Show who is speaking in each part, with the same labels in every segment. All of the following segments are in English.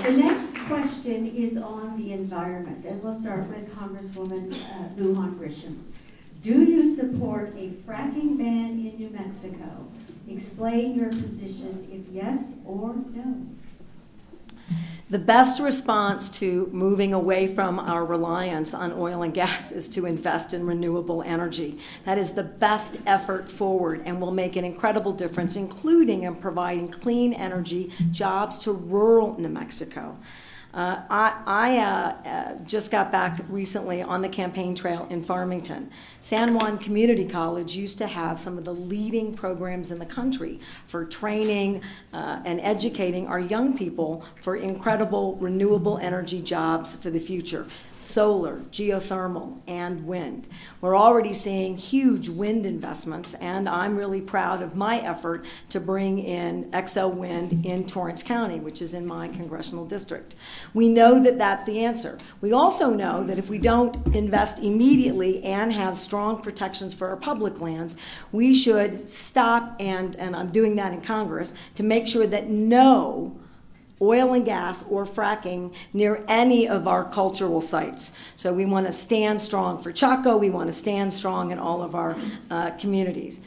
Speaker 1: The next question is on the environment, and we'll start with Congresswoman Lujan-Grisham. Do you support a fracking ban in New Mexico? Explain your position if yes or no.
Speaker 2: The best response to moving away from our reliance on oil and gas is to invest in renewable energy. That is the best effort forward and will make an incredible difference, including in providing clean energy jobs to rural New Mexico. I just got back recently on the campaign trail in Farmington. San Juan Community College used to have some of the leading programs in the country for training and educating our young people for incredible renewable energy jobs for the future. Solar, geothermal, and wind. We're already seeing huge wind investments, and I'm really proud of my effort to bring in XL Wind in Torrance County, which is in my congressional district. We know that that's the answer. We also know that if we don't invest immediately and have strong protections for our public lands, we should stop, and I'm doing that in Congress, to make sure that no oil and gas or fracking near any of our cultural sites. So we want to stand strong for Chaco. We want to stand strong in all of our communities.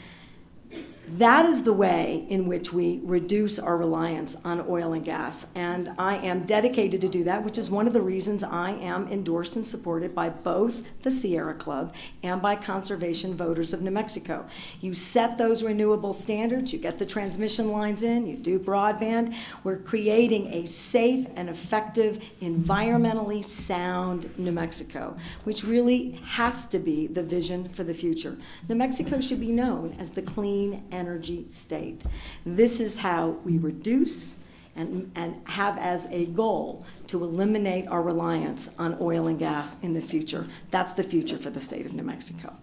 Speaker 2: That is the way in which we reduce our reliance on oil and gas, and I am dedicated to do that, which is one of the reasons I am endorsed and supported by both the Sierra Club and by conservation voters of New Mexico. You set those renewable standards, you get the transmission lines in, you do broadband. We're creating a safe and effective, environmentally sound New Mexico, which really has to be the vision for the future. New Mexico should be known as the clean energy state. This is how we reduce and have as a goal to eliminate our reliance on oil and gas in the future. That's the future for the state of New Mexico.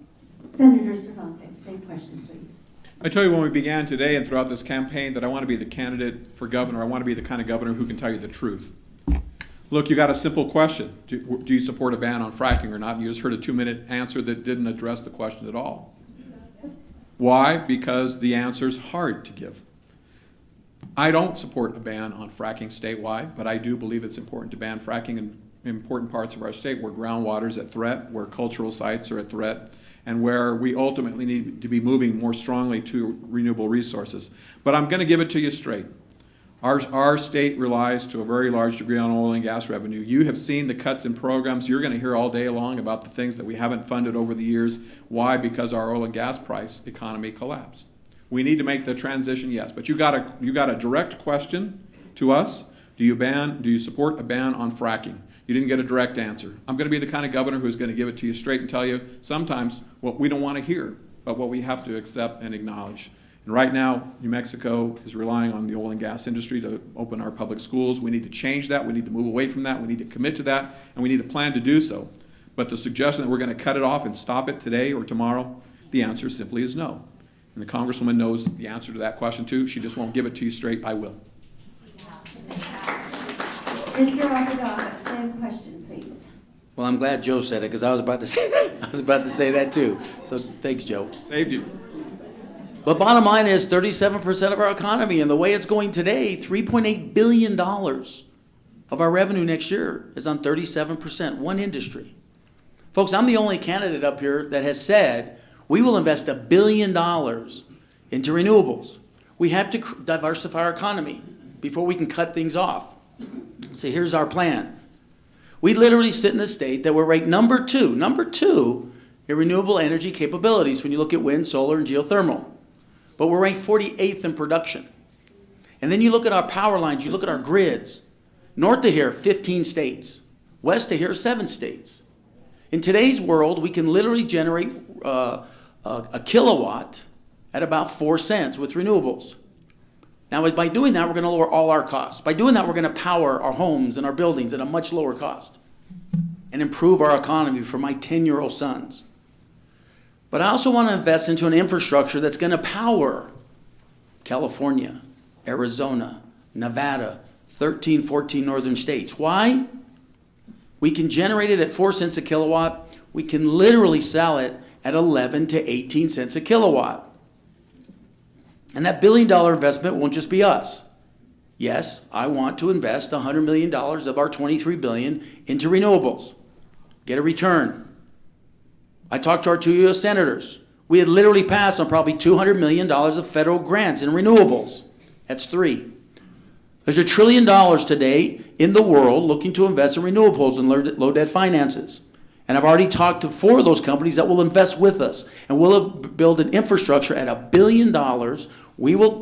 Speaker 1: Senator Cervantes, same question, please.
Speaker 3: I tell you when we began today and throughout this campaign that I want to be the candidate for governor. I want to be the kind of governor who can tell you the truth. Look, you got a simple question. Do you support a ban on fracking or not? And you just heard a 2-minute answer that didn't address the question at all. Why? Because the answer's hard to give. I don't support a ban on fracking statewide, but I do believe it's important to ban fracking in important parts of our state where groundwater is at threat, where cultural sites are at threat, and where we ultimately need to be moving more strongly to renewable resources. But I'm going to give it to you straight. Our state relies to a very large degree on oil and gas revenue. You have seen the cuts in programs. You're going to hear all day long about the things that we haven't funded over the years. Why? Because our oil and gas price economy collapsed. We need to make the transition, yes. But you got a direct question to us. Do you support a ban on fracking? You didn't get a direct answer. I'm going to be the kind of governor who's going to give it to you straight and tell you sometimes what we don't want to hear, but what we have to accept and acknowledge. And right now, New Mexico is relying on the oil and gas industry to open our public schools. We need to change that. We need to move away from that. We need to commit to that, and we need a plan to do so. But the suggestion that we're going to cut it off and stop it today or tomorrow, the answer simply is no. And the Congresswoman knows the answer to that question too. She just won't give it to you straight. I will.
Speaker 1: Mr. Apodaca, same question, please.
Speaker 4: Well, I'm glad Joe said it because I was about to say that. I was about to say that too. So thanks, Joe.
Speaker 3: Saved you.
Speaker 4: But bottom line is 37% of our economy, and the way it's going today, $3.8 billion of our revenue next year is on 37%, one industry. Folks, I'm the only candidate up here that has said we will invest $1 billion into renewables. We have to diversify our economy before we can cut things off. So here's our plan. We literally sit in a state that we're ranked number two in renewable energy capabilities when you look at wind, solar, and geothermal. But we're ranked 48th in production. And then you look at our power lines, you look at our grids. North of here, 15 states. West of here, 7 states. In today's world, we can literally generate a kilowatt at about 4 cents with renewables. Now, by doing that, we're going to lower all our costs. By doing that, we're going to power our homes and our buildings at a much lower cost and improve our economy for my 10-year-old sons. But I also want to invest into an infrastructure that's going to power California, Arizona, Nevada, 13, 14 northern states. Why? We can generate it at 4 cents a kilowatt. We can literally sell it at 11 to 18 cents a kilowatt. And that $1 billion investment won't just be us. Yes, I want to invest $100 million of our $23 billion into renewables. Get a return. I talked to our 2 U.S. senators. We had literally passed on probably $200 million of federal grants in renewables. That's 3. There's $1 trillion today in the world looking to invest in renewables and low debt finances. And I've already talked to 4 of those companies that will invest with us. And we'll build an infrastructure at $1 billion. We will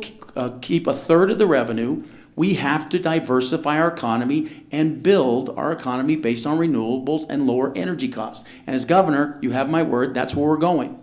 Speaker 4: keep 1/3 of the revenue. We have to diversify our economy and build our economy based on renewables and lower energy costs. And as governor, you have my word, that's where we're going.